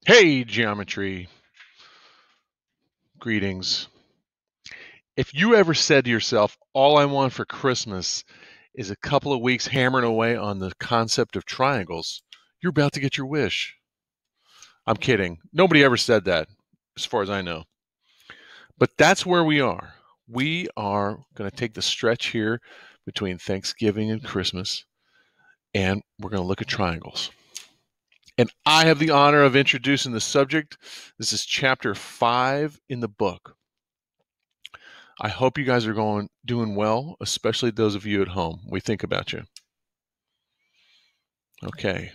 Hey, geometry. Greetings. If you ever said to yourself, all I want for Christmas is a couple of weeks hammering away on the concept of triangles, you're about to get your wish. I'm kidding. Nobody ever said that, as far as I know. But that's where we are. We are going to take the stretch here between Thanksgiving and Christmas, and we're going to look at triangles. And I have the honor of introducing the subject. This is chapter 5 in the book. I hope you guys are doing well, especially those of you at home. We think about you. Okay.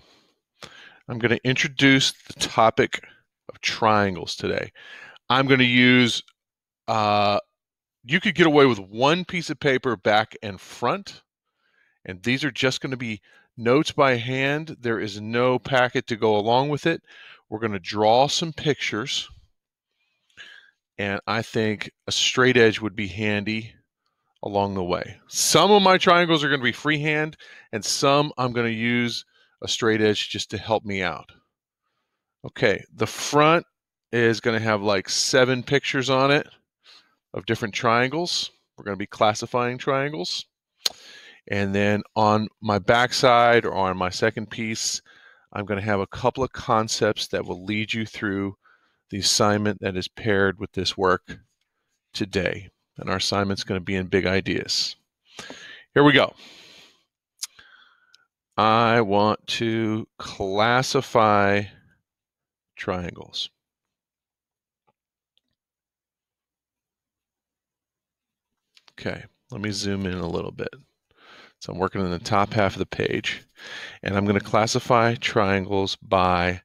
I'm going to introduce the topic of triangles today. I'm going to use, you could get away with one piece of paper back and front, and these are just going to be notes by hand. There is no packet to go along with it. We're going to draw some pictures, and I think a straight edge would be handy along the way. Some of my triangles are going to be freehand, and some I'm going to use a straight edge just to help me out. Okay, the front is going to have like 7 pictures on it of different triangles. We're going to be classifying triangles. And then on my backside or on my second piece, I'm going to have a couple of concepts that will lead you through the assignment that is paired with this work today. And our assignment's going to be in big ideas. Here we go. I want to classify triangles. Okay, let me zoom in a little bit. So I'm working in the top half of the page, and I'm going to classify triangles by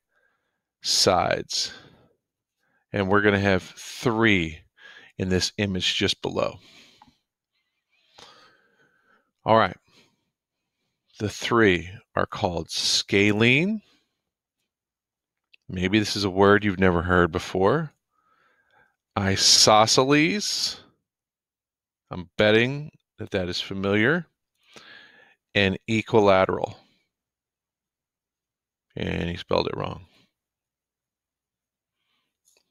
sides. And we're going to have 3 in this image just below. All right. The 3 are called scalene. Maybe this is a word you've never heard before. Isosceles. I'm betting that that is familiar. And equilateral. And he spelled it wrong.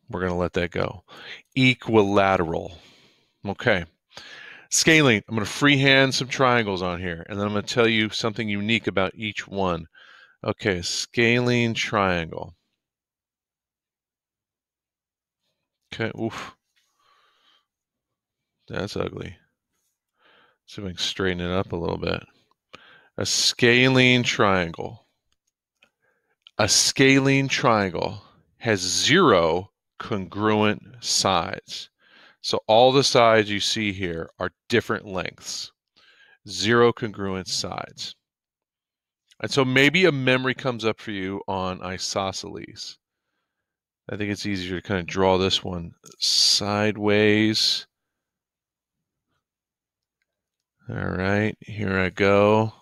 We're going to let that go. Equilateral. Okay. Scalene. I'm going to freehand some triangles on here, and then I'm going to tell you something unique about each one. Okay, scalene triangle. Okay, oof. That's ugly. See if I can straighten it up a little bit. A scalene triangle. A scalene triangle has 0 congruent sides. So all the sides you see here are different lengths. 0 congruent sides. And so maybe a memory comes up for you on isosceles. I think it's easier to kind of draw this one sideways. All right, here I go.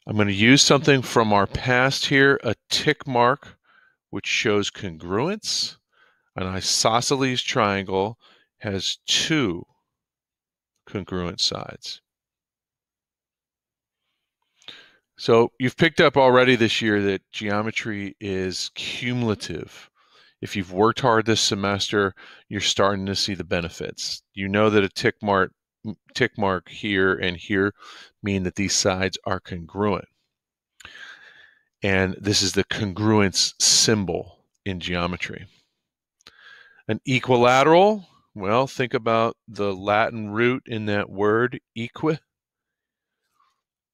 I'm going to use something from our past here, a tick mark, which shows congruence. An isosceles triangle has 2 congruent sides. So you've picked up already this year that geometry is cumulative. If you've worked hard this semester, you're starting to see the benefits. You know that a tick mark here and here mean that these sides are congruent. And this is the congruence symbol in geometry. An equilateral, well, think about the Latin root in that word, equi.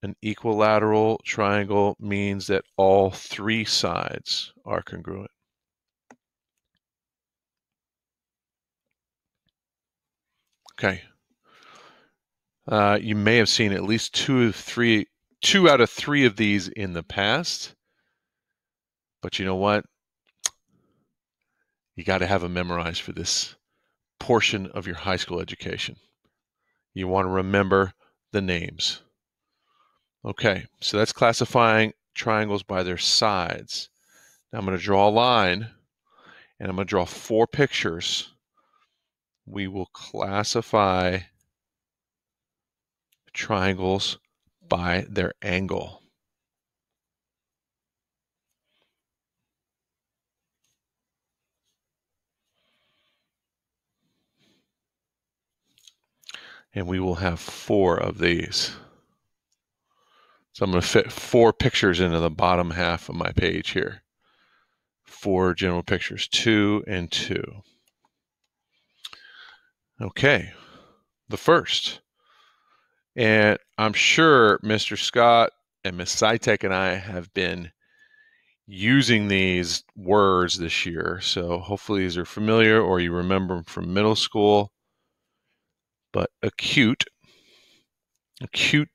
An equilateral triangle means that all 3 sides are congruent. Okay. You may have seen at least 2 out of 3 of these in the past. But you know what? You got to have them memorized for this portion of your high school education. You want to remember the names. Okay, so that's classifying triangles by their sides. Now I'm going to draw a line, and I'm going to draw 4 pictures. We will classify triangles by their angle. And we will have 4 of these. So I'm going to fit 4 pictures into the bottom half of my page here. 4 general pictures, 2 and 2. Okay, the first. And I'm sure Mr. Scott and Ms. Sitek and I have been using these words this year. So hopefully these are familiar or you remember them from middle school. But acute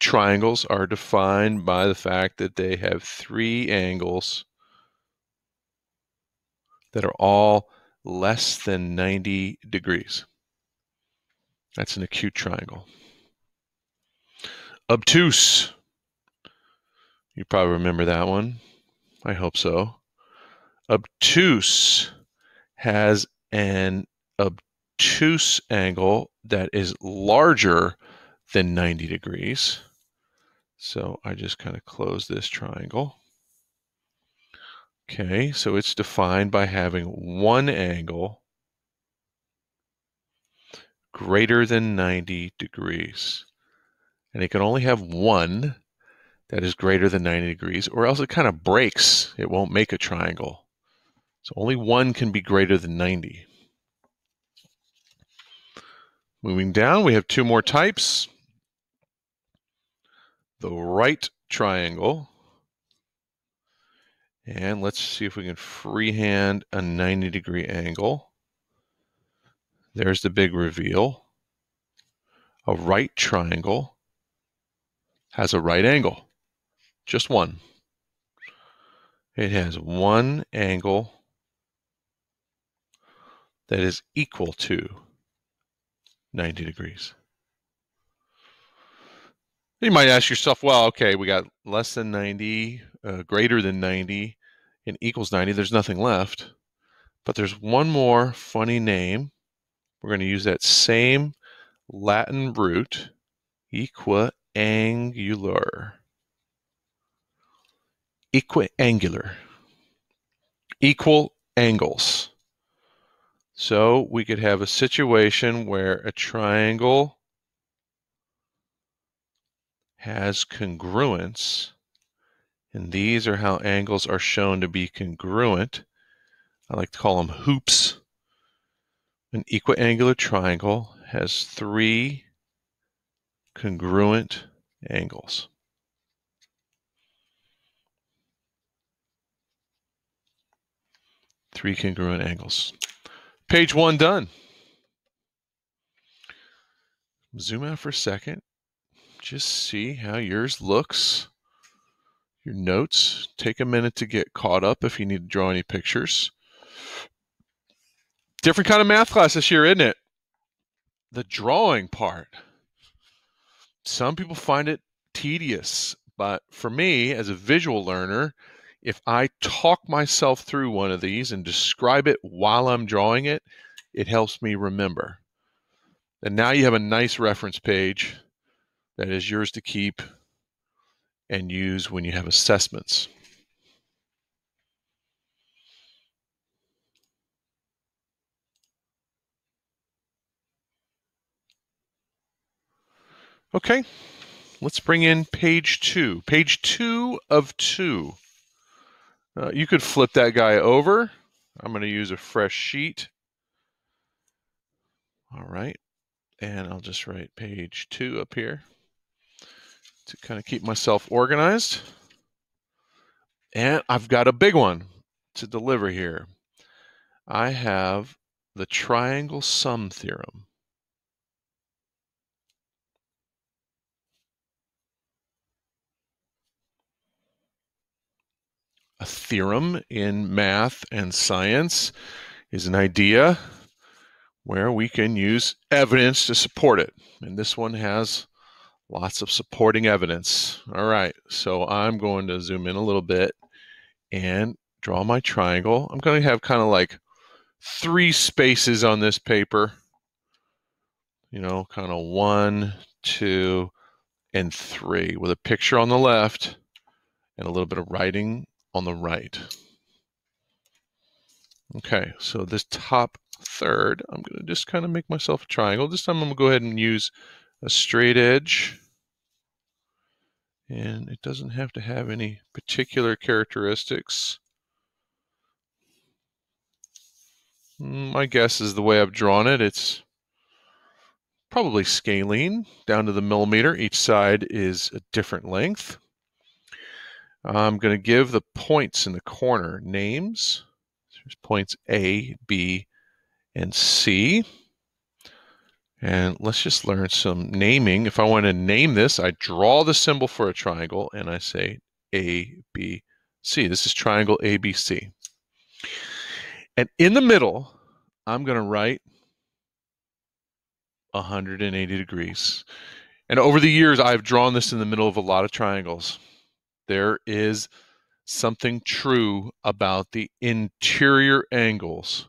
triangles are defined by the fact that they have 3 angles that are all less than 90 degrees. That's an acute triangle. Obtuse. You probably remember that one. I hope so. Obtuse has an obtuse angle that is larger than 90 degrees. So I just kind of close this triangle. Okay, so it's defined by having one angle greater than 90 degrees. And it can only have one that is greater than 90 degrees, or else it kind of breaks. It won't make a triangle. So only one can be greater than 90. Moving down, we have 2 more types. The right triangle. And let's see if we can freehand a 90-degree angle. There's the big reveal. A right triangle has a right angle. Just one. It has one angle that is equal to 90 degrees. You might ask yourself, well, okay, we got less than 90, greater than 90, and equals 90. There's nothing left. But there's one more funny name. We're going to use that same Latin root, equiangular. Equiangular. Equal angles. So we could have a situation where a triangle has congruence, and these are how angles are shown to be congruent. I like to call them hoops. An equiangular triangle has 3 congruent angles. Three congruent angles. Page 1 done. Zoom out for a second. Just see how yours looks. Your notes. Take a minute to get caught up if you need to draw any pictures. Different kind of math class this year, isn't it? The drawing part. Some people find it tedious, but for me, as a visual learner, if I talk myself through one of these and describe it while I'm drawing it, it helps me remember. And now you have a nice reference page that is yours to keep and use when you have assessments. Okay, let's bring in page 2. Page 2 of 2. You could flip that guy over. I'm going to use a fresh sheet. All right, and I'll just write page 2 up here to kind of keep myself organized. And I've got a big one to deliver here. I have the triangle sum theorem. A theorem in math and science is an idea where we can use evidence to support it. And this one has lots of supporting evidence. All right, so I'm going to zoom in a little bit and draw my triangle. I'm going to have kind of like 3 spaces on this paper. You know, kind of 1, 2, and 3 with a picture on the left and a little bit of writing on the right. Okay, so this top third, I'm going to just kind of make myself a triangle. This time I'm going to go ahead and use a straight edge, and it doesn't have to have any particular characteristics. My guess is the way I've drawn it, it's probably scalene down to the millimeter. Each side is a different length. I'm going to give the points in the corner names. There's points A, B, and C. And let's just learn some naming. If I want to name this, I draw the symbol for a triangle and I say A, B, C. This is triangle ABC. And in the middle, I'm going to write 180 degrees. And over the years, I've drawn this in the middle of a lot of triangles. There is something true about the interior angles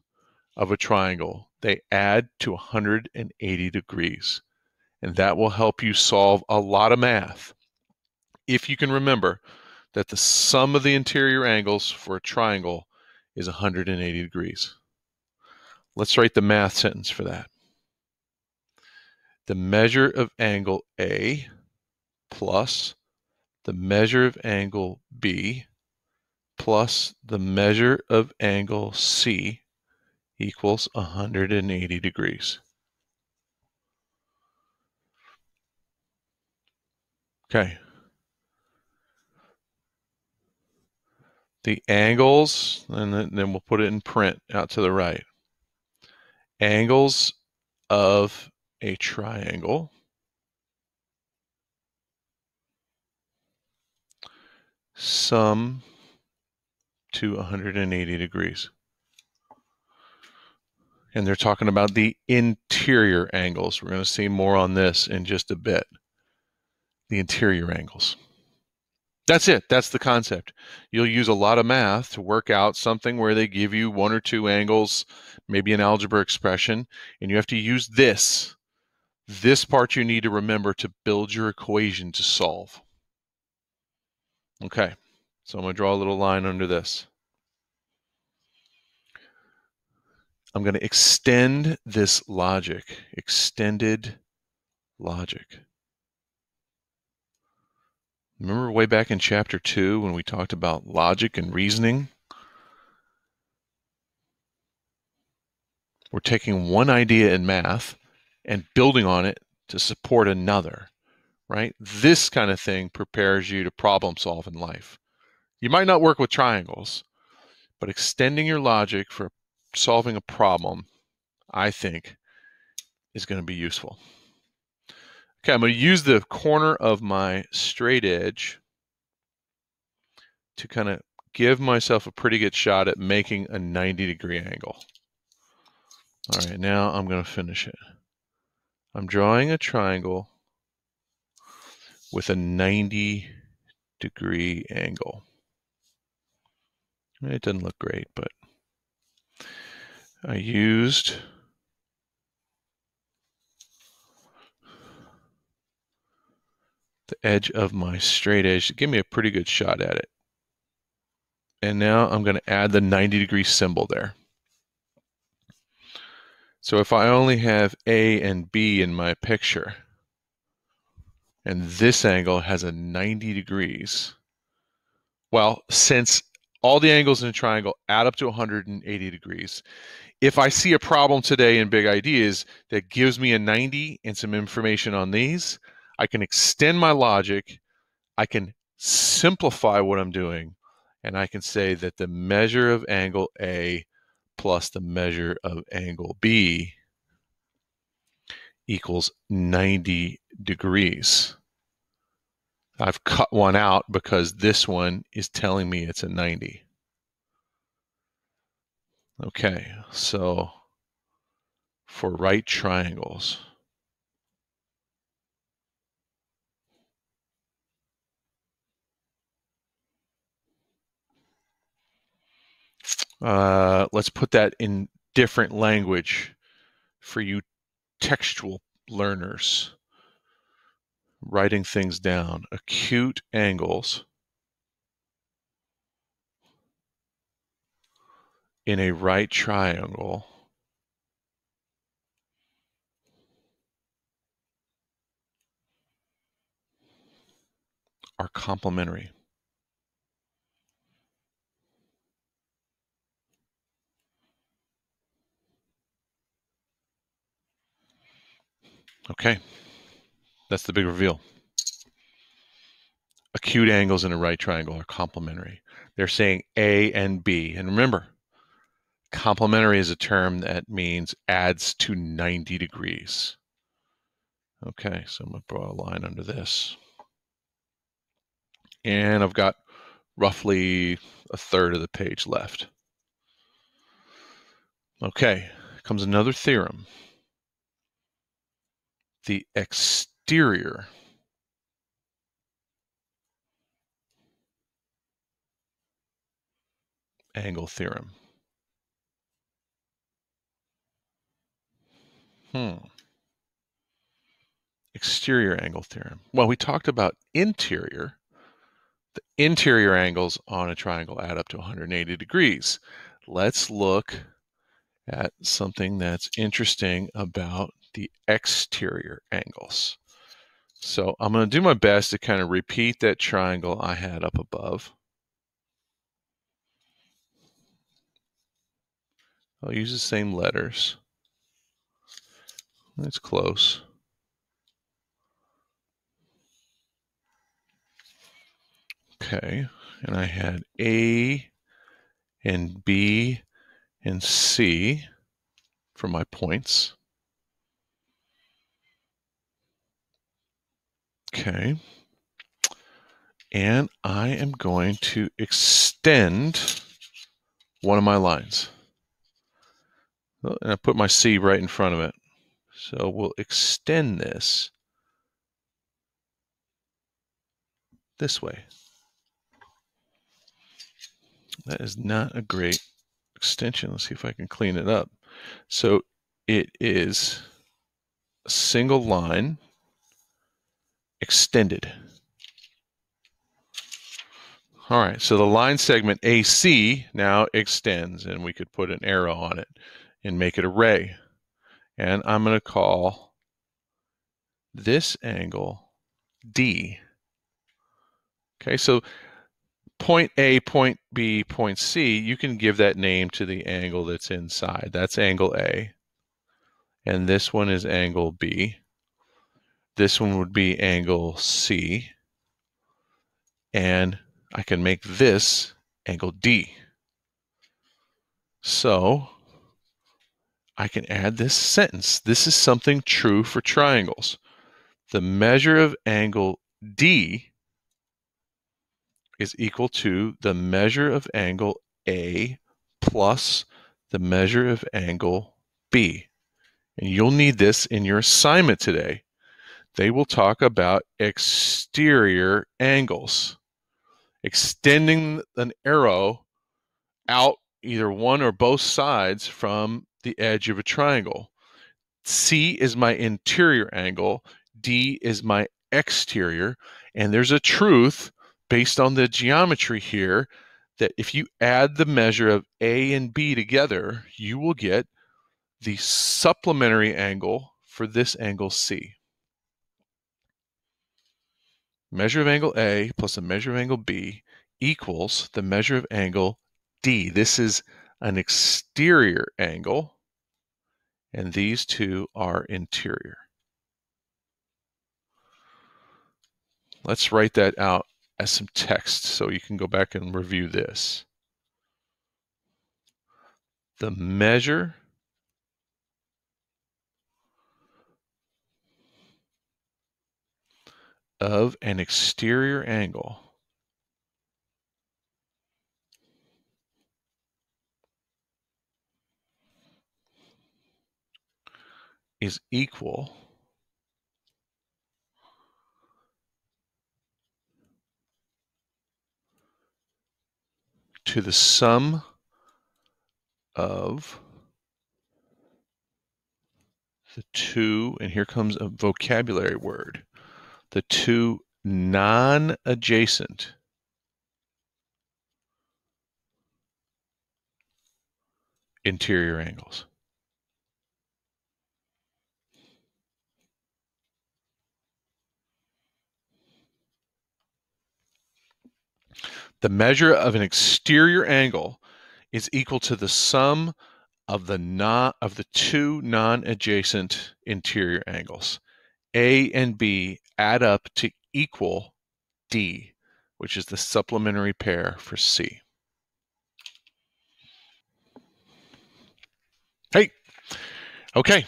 of a triangle. They add to 180 degrees. And that will help you solve a lot of math if you can remember that the sum of the interior angles for a triangle is 180 degrees. Let's write the math sentence for that. The measure of angle A plus the measure of angle B plus the measure of angle C equals 180 degrees. Okay. The angles, and then we'll put it in print out to the right. Angles of a triangle sum to 180 degrees. And they're talking about the interior angles. We're going to see more on this in just a bit. The interior angles. That's it. That's the concept. You'll use a lot of math to work out something where they give you one or two angles, maybe an algebra expression, and you have to use this. This part you need to remember to build your equation to solve. Okay, so I'm going to draw a little line under this. I'm going to extend this logic, extended logic. Remember way back in chapter 2 when we talked about logic and reasoning? We're taking one idea in math and building on it to support another, right? This kind of thing prepares you to problem solve in life. You might not work with triangles, but extending your logic for solving a problem, I think, is going to be useful. Okay, I'm going to use the corner of my straight edge to kind of give myself a pretty good shot at making a 90-degree angle. All right, now I'm going to finish it. I'm drawing a triangle with a 90-degree angle. It doesn't look great, but I used the edge of my straight edge to give me a pretty good shot at it. And now I'm going to add the 90-degree symbol there. So if I only have A and B in my picture, and this angle has a 90 degrees, well, since all the angles in a triangle add up to 180 degrees, if I see a problem today in Big Ideas that gives me a 90 and some information on these, I can extend my logic, I can simplify what I'm doing, and I can say that the measure of angle A plus the measure of angle B equals 90 degrees. I've cut one out because this one is telling me it's a 90. Okay, so for right triangles, let's put that in different language for you textual learners. Writing things down. Acute angles in a right triangle are complementary. Okay, that's the big reveal. Acute angles in a right triangle are complementary. They're saying A and B. And remember, complementary is a term that means adds to 90 degrees. Okay, so I'm going to draw a line under this. And I've got roughly a third of the page left. Okay, comes another theorem. The exterior angle theorem. Exterior angle theorem. Well, we talked about interior. The interior angles on a triangle add up to 180 degrees. Let's look at something that's interesting about the exterior angles. So I'm going to do my best to kind of repeat that triangle I had up above. I'll use the same letters. That's close. Okay, and I had A and B and C for my points. Okay, and I am going to extend one of my lines. And I put my C right in front of it. So we'll extend this way. That is not a great extension. Let's see if I can clean it up. So it is a single line extended. All right, so the line segment AC now extends, and we could put an arrow on it and make it a ray. And I'm going to call this angle D. Okay, so point A, point B, point C, you can give that name to the angle that's inside. That's angle A. And this one is angle B. This one would be angle C. And I can make this angle D. So I can add this sentence. This is something true for triangles. The measure of angle D is equal to the measure of angle A plus the measure of angle B. And you'll need this in your assignment today. They will talk about exterior angles. Extending an arrow out either one or both sides from the edge of a triangle. C is my interior angle, D is my exterior, and there's a truth based on the geometry here that if you add the measure of A and B together, you will get the supplementary angle for this angle C. Measure of angle A plus the measure of angle B equals the measure of angle D. This is an exterior angle, and these two are interior. Let's write that out as some text so you can go back and review this. The measure of an exterior angle is equal to the sum of the two, and here comes a vocabulary word, the two non-adjacent interior angles. The measure of an exterior angle is equal to the sum of the two non-adjacent interior angles. A and B add up to equal D, which is the supplementary pair for C. Hey, okay.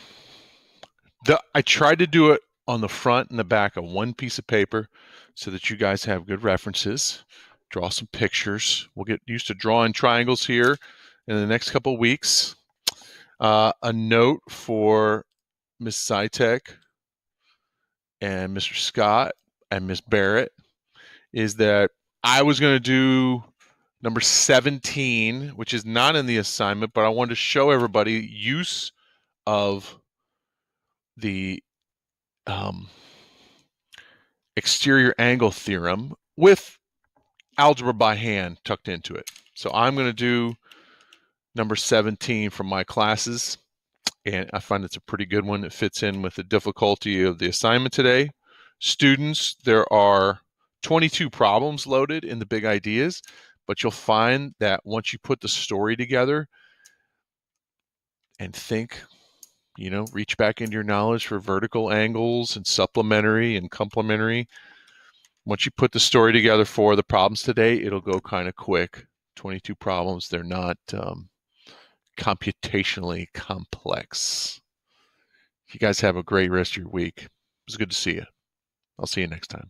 I tried to do it on the front and the back of one piece of paper so that you guys have good references. Draw some pictures. We'll get used to drawing triangles here in the next couple of weeks. A note for Ms. Zytek and Mr. Scott and Ms. Barrett is that I was going to do number 17, which is not in the assignment, but I wanted to show everybody use of the exterior angle theorem with algebra by hand tucked into it. So I'm going to do number 17 from my classes, and I find it's a pretty good one. It fits in with the difficulty of the assignment today. Students, there are 22 problems loaded in the big ideas, but you'll find that once you put the story together and think, reach back into your knowledge for vertical angles and supplementary and complementary. Once you put the story together for the problems today, it'll go kind of quick. 22 problems. They're not computationally complex. You guys have a great rest of your week. It was good to see you. I'll see you next time.